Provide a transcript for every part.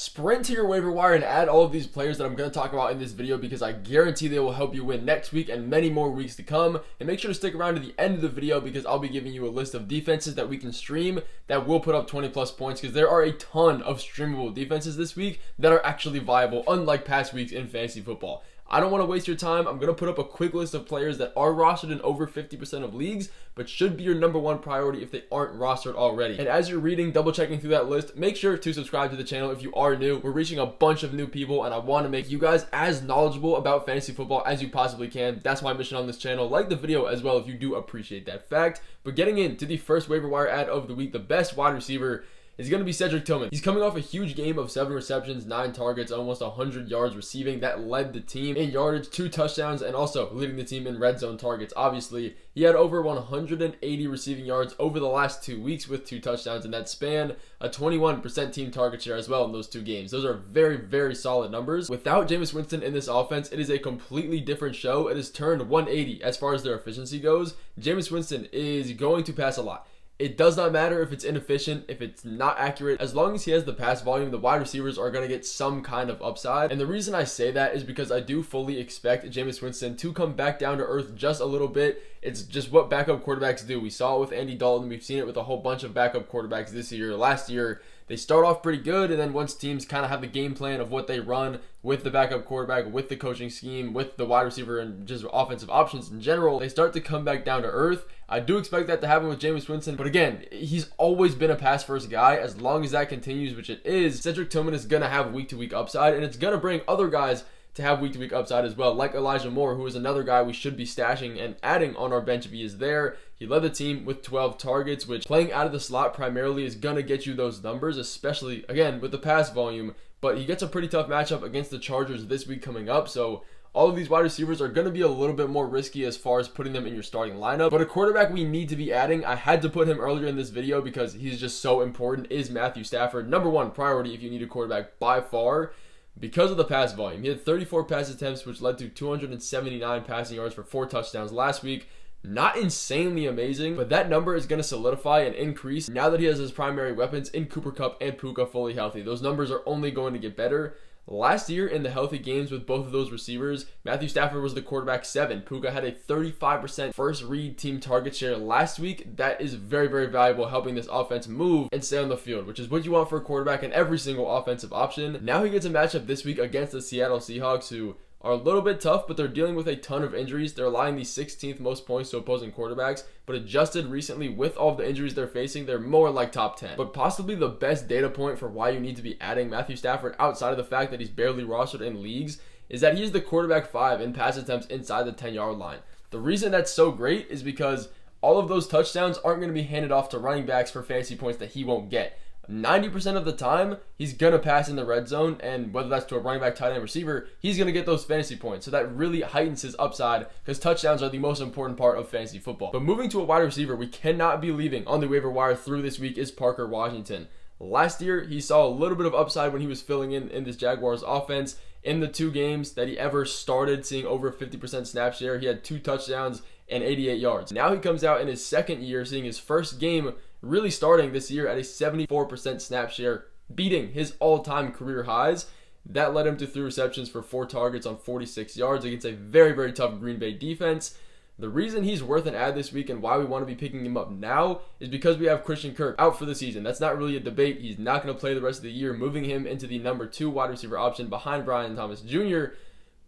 Sprint to your waiver wire and add all of these players that I'm going to talk about in this video because I guarantee they will help you win next week and many more weeks to come. And make sure to stick around to the end of the video because I'll be giving you a list of defenses that we can stream that will put up 20 plus points, because there are a ton of streamable defenses this week that are actually viable, unlike past weeks in fantasy football. I don't want to waste your time. I'm going to put up a quick list of players that are rostered in over 50% of leagues, but should be your number one priority if they aren't rostered already. And as you're reading, double checking through that list, make sure to subscribe to the channel if you are new. We're reaching a bunch of new people, and I want to make you guys as knowledgeable about fantasy football as you possibly can. That's my mission on this channel. Like the video as well if you do appreciate that fact. But getting into the first waiver wire ad of the week, the best wide receiver is going to be Cedric Tillman. He's coming off a huge game of 7 receptions, 9 targets, almost 100 yards receiving. That led the team in yardage, 2 touchdowns, and also leading the team in red zone targets. Obviously, he had over 180 receiving yards over the last 2 weeks with 2 touchdowns in that span, a 21% team target share as well in those 2 games. Those are very, very solid numbers. Without Jameis Winston in this offense, it is a completely different show. It has turned 180 as far as their efficiency goes. Jameis Winston is going to pass a lot. It does not matter if it's inefficient, if it's not accurate. As long as he has the pass volume, the wide receivers are going to get some kind of upside. And the reason I say that is because I do fully expect Jameis Winston to come back down to earth just a little bit. It's just what backup quarterbacks do. We saw it with Andy Dalton. We've seen it with a whole bunch of backup quarterbacks this year. Last year, they start off pretty good, and then once teams kind of have the game plan of what they run with the backup quarterback, with the coaching scheme, with the wide receiver, and just offensive options in general, they start to come back down to earth. I do expect that to happen with Jameis Winston, but again, he's always been a pass-first guy. As long as that continues, which it is, Cedric Tillman is going to have week-to-week upside, and it's going to bring other guys to have week-to-week upside as well, like Elijah Moore, who is another guy we should be stashing and adding on our bench if he is there. He led the team with 12 targets, which playing out of the slot primarily is going to get you those numbers, especially, again, with the pass volume. But he gets a pretty tough matchup against the Chargers this week coming up, so all of these wide receivers are going to be a little bit more risky as far as putting them in your starting lineup. But a quarterback we need to be adding, I had to put him earlier in this video because he's just so important, is Matthew Stafford. Number one priority if you need a quarterback by far, because of the pass volume. He had 34 pass attempts, which led to 279 passing yards for 4 touchdowns last week. Not insanely amazing, but that number is going to solidify and increase now that he has his primary weapons in Cooper Kupp and Puka fully healthy. Those numbers are only going to get better. Last year in the healthy games with both of those receivers, Matthew Stafford was the quarterback 7. Puka had a 35% first read team target share last week. That is very, very valuable, helping this offense move and stay on the field, which is what you want for a quarterback in every single offensive option. Now he gets a matchup this week against the Seattle Seahawks, who are a little bit tough, but they're dealing with a ton of injuries. They're allowing the 16th most points to opposing quarterbacks, but adjusted recently with all of the injuries they're facing, they're more like top 10. But possibly the best data point for why you need to be adding Matthew Stafford, outside of the fact that he's barely rostered in leagues, is that he's the quarterback 5 in pass attempts inside the 10-yard line. The reason that's so great is because all of those touchdowns aren't going to be handed off to running backs for fantasy points that he won't get. 90% of the time, he's going to pass in the red zone, and whether that's to a running back, tight end, receiver, he's going to get those fantasy points. So that really heightens his upside because touchdowns are the most important part of fantasy football. But moving to a wide receiver we cannot be leaving on the waiver wire through this week is Parker Washington. Last year, he saw a little bit of upside when he was filling in this Jaguars offense. In the 2 games that he ever started, seeing over 50% snap share, he had 2 touchdowns and 88 yards. Now he comes out in his second year, seeing his first game really starting this year at a 74% snap share, beating his all-time career highs. That led him to 3 receptions for 4 targets on 46 yards against a very, very tough Green Bay defense. The reason he's worth an add this week and why we want to be picking him up now is because we have Christian Kirk out for the season. That's not really a debate. He's not going to play the rest of the year, moving him into the number 2 wide receiver option behind Brian Thomas Jr.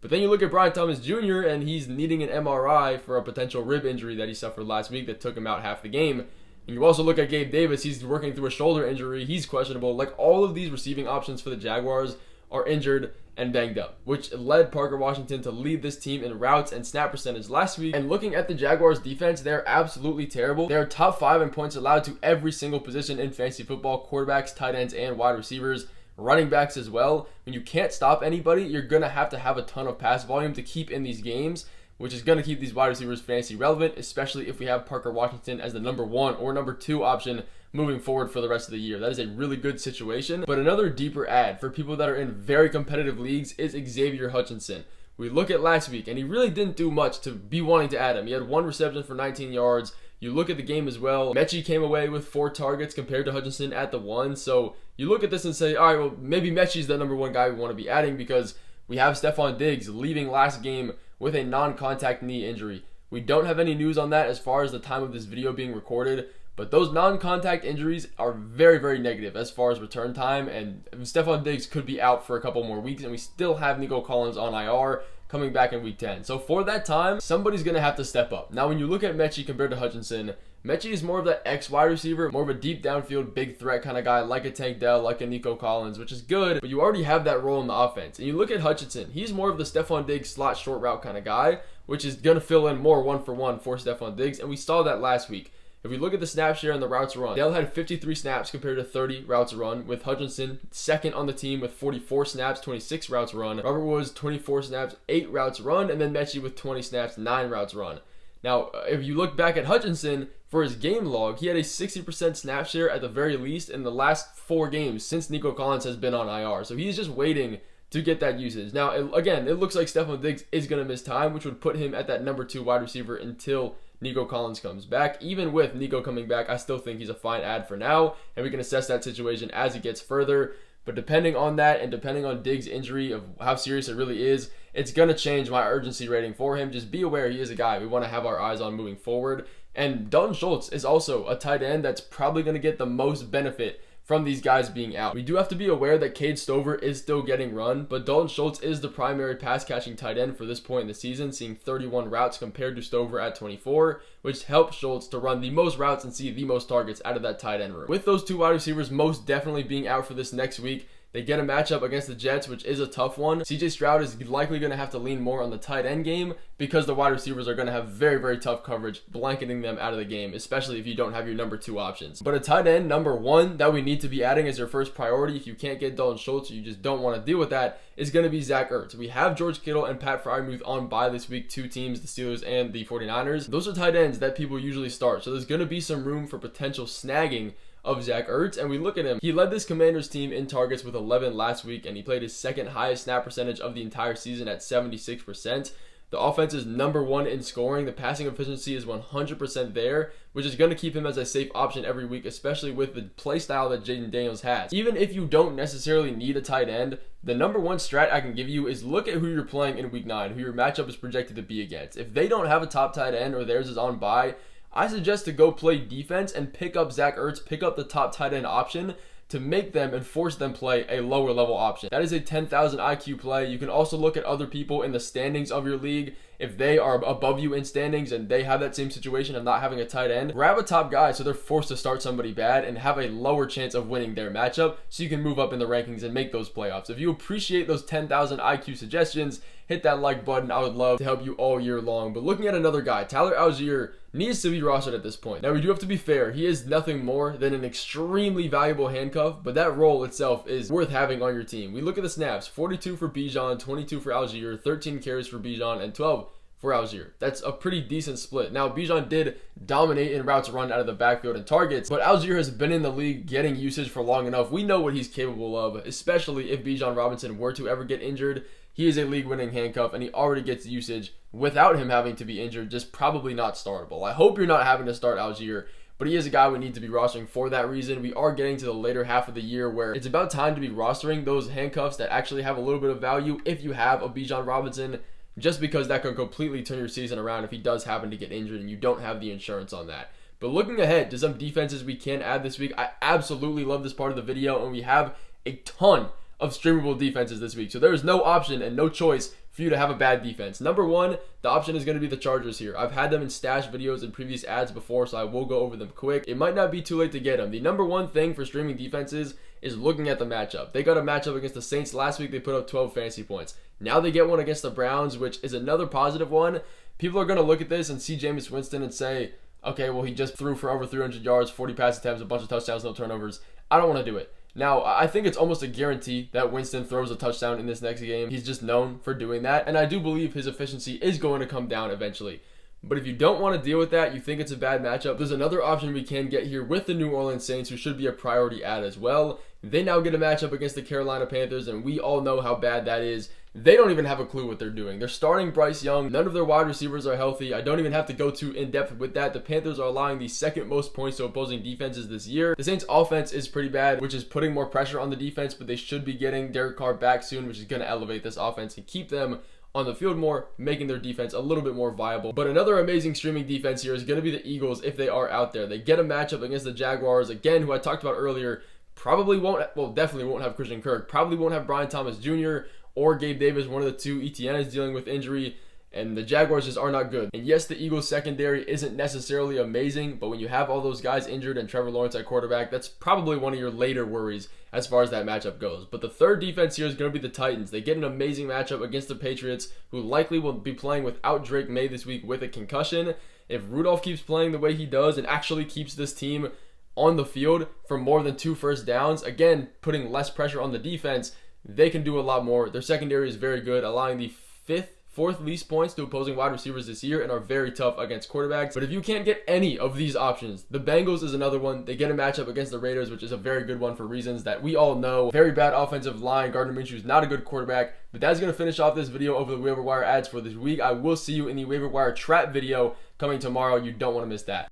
But then you look at Brian Thomas Jr. and he's needing an MRI for a potential rib injury that he suffered last week that took him out half the game. And you also look at Gabe Davis. He's working through a shoulder injury. He's questionable. Like, all of these receiving options for the Jaguars are injured and banged up, which led Parker Washington to lead this team in routes and snap percentage last week. And looking at the Jaguars defense, they're absolutely terrible. They're top 5 in points allowed to every single position in fantasy football: quarterbacks, tight ends, and wide receivers, running backs as well. When you can't stop anybody, you're going to have a ton of pass volume to keep in these games, which is going to keep these wide receivers fantasy relevant, especially if we have Parker Washington as the number 1 or number 2 option moving forward for the rest of the year. That is a really good situation. But another deeper add for people that are in very competitive leagues is Xavier Hutchinson. We look at last week, and he really didn't do much to be wanting to add him. He had 1 reception for 19 yards, You look at the game as well. Mechie came away with 4 targets compared to Hutchinson at the 1. So you look at this and say, all right, well, maybe Mechie's the number 1 guy we want to be adding because we have Stephon Diggs leaving last game with a non-contact knee injury. We don't have any news on that as far as the time of this video being recorded, but those non-contact injuries are very, very negative as far as return time, and Stephon Diggs could be out for a couple more weeks, and we still have Nico Collins on IR coming back in week 10. So for that time, somebody's going to have to step up. Now, when you look at Mechie compared to Hutchinson, Mechie is more of that X wide receiver, more of a deep downfield, big threat kind of guy, like a Tank Dell, like a Nico Collins, which is good, but you already have that role in the offense. And you look at Hutchinson, he's more of the Stephon Diggs slot short route kind of guy, which is going to fill in more 1-for-1 for Stephon Diggs, and we saw that last week. If we look at the snap share and the routes run, Dale had 53 snaps compared to 30 routes run, with Hutchinson second on the team with 44 snaps, 26 routes run. Robert Woods, 24 snaps, 8 routes run, and then Mechie with 20 snaps, 9 routes run. Now, if you look back at Hutchinson, for his game log, he had a 60% snap share at the very least in the last 4 games since Nico Collins has been on IR. So he's just waiting to get that usage. Now, again, it looks like Stephon Diggs is going to miss time, which would put him at that number 2 wide receiver until Nico Collins comes back. Even with Nico coming back, I still think he's a fine add for now, and we can assess that situation as it gets further. But depending on that and depending on Diggs' injury, of how serious it really is, it's going to change my urgency rating for him. Just be aware he is a guy we want to have our eyes on moving forward. And Dalton Schultz is also a tight end that's probably going to get the most benefit from these guys being out. We do have to be aware that Cade Stover is still getting run, but Dalton Schultz is the primary pass-catching tight end for this point in the season, seeing 31 routes compared to Stover at 24, which helps Schultz to run the most routes and see the most targets out of that tight end room. With those 2 wide receivers most definitely being out for this next week, they get a matchup against the Jets, which is a tough one. CJ Stroud is likely going to have to lean more on the tight end game because the wide receivers are going to have very, very tough coverage, blanketing them out of the game, especially if you don't have your number 2 options. But a tight end, number 1, that we need to be adding as your first priority, if you can't get Dalton Schultz or you just don't want to deal with that, is going to be Zach Ertz. We have George Kittle and Pat Freiermuth on bye this week, 2 teams, the Steelers and the 49ers. Those are tight ends that people usually start, so there's going to be some room for potential snagging of Zach Ertz, and we look at him. He led this Commanders team in targets with 11 last week, and he played his second highest snap percentage of the entire season at 76%. The offense is number 1 in scoring. The passing efficiency is 100% there, which is going to keep him as a safe option every week, especially with the play style that Jaden Daniels has. Even if you don't necessarily need a tight end, the number 1 strat I can give you is look at who you're playing in week 9, who your matchup is projected to be against. If they don't have a top tight end or theirs is on bye, I suggest to go play defense and pick up Zach Ertz, pick up the top tight end option to make them and force them play a lower level option. That is a 10,000 IQ play. You can also look at other people in the standings of your league. If they are above you in standings and they have that same situation of not having a tight end, grab a top guy so they're forced to start somebody bad and have a lower chance of winning their matchup so you can move up in the rankings and make those playoffs. If you appreciate those 10,000 IQ suggestions, hit that like button. I would love to help you all year long. But looking at another guy, Tyler Algier needs to be rostered at this point. Now, we do have to be fair. He is nothing more than an extremely valuable handcuff, but that role itself is worth having on your team. We look at the snaps, 42 for Bijan, 22 for Algier, 13 carries for Bijan, and 12 for Algier. That's a pretty decent split. Now, Bijan did dominate in routes run out of the backfield and targets, but Algier has been in the league getting usage for long enough. We know what he's capable of, especially if Bijan Robinson were to ever get injured. He is a league-winning handcuff, and he already gets usage without him having to be injured, just probably not startable. I hope you're not having to start Algier, but he is a guy we need to be rostering for that reason. We are getting to the later half of the year where it's about time to be rostering those handcuffs that actually have a little bit of value if you have a Bijan Robinson, just because that could completely turn your season around if he does happen to get injured and you don't have the insurance on that. But looking ahead to some defenses we can add this week, I absolutely love this part of the video, and we have a ton of streamable defenses this week. So there is no option and no choice for you to have a bad defense. Number 1, the option is going to be the Chargers here. I've had them in stash videos and previous ads before, so I will go over them quick. It might not be too late to get them. The number 1 thing for streaming defenses is looking at the matchup. They got a matchup against the Saints last week. They put up 12 fantasy points. Now they get one against the Browns, which is another positive one. People are going to look at this and see Jameis Winston and say, okay, well, he just threw for over 300 yards, 40 pass attempts, a bunch of touchdowns, no turnovers. I don't want to do it. Now, I think it's almost a guarantee that Winston throws a touchdown in this next game. He's just known for doing that, and I do believe his efficiency is going to come down eventually. But if you don't want to deal with that, you think it's a bad matchup, there's another option we can get here with the New Orleans Saints, who should be a priority add as well. They now get a matchup against the Carolina Panthers, and we all know how bad that is. They don't even have a clue what they're doing. They're starting Bryce Young. None of their wide receivers are healthy. I don't even have to go too in-depth with that. The Panthers are allowing the second most points to opposing defenses this year. The Saints offense is pretty bad, which is putting more pressure on the defense, but they should be getting Derek Carr back soon, which is going to elevate this offense and keep them on the field more, making their defense a little bit more viable. But another amazing streaming defense here is going to be the Eagles if they are out there. They get a matchup against the Jaguars, again, who I talked about earlier, definitely won't have Christian Kirk, probably won't have Brian Thomas Jr., or Gabe Davis, one of the two. Etienne is dealing with injury, and the Jaguars just are not good. And yes, the Eagles secondary isn't necessarily amazing, but when you have all those guys injured and Trevor Lawrence at quarterback, that's probably one of your later worries as far as that matchup goes. But the third defense here is going to be the Titans. They get an amazing matchup against the Patriots, who likely will be playing without Drake May this week with a concussion. If Rudolph keeps playing the way he does and actually keeps this team on the field for more than 2 first downs, again, putting less pressure on the defense, they can do a lot more. Their secondary is very good, allowing the fourth least points to opposing wide receivers this year, and are very tough against quarterbacks. But if you can't get any of these options, the Bengals is another one. They get a matchup against the Raiders, which is a very good one for reasons that we all know. Very bad offensive line. Gardner Minshew is not a good quarterback. But that's going to finish off this video over the waiver wire ads for this week. I will see you in the waiver wire trap video coming tomorrow. You don't want to miss that.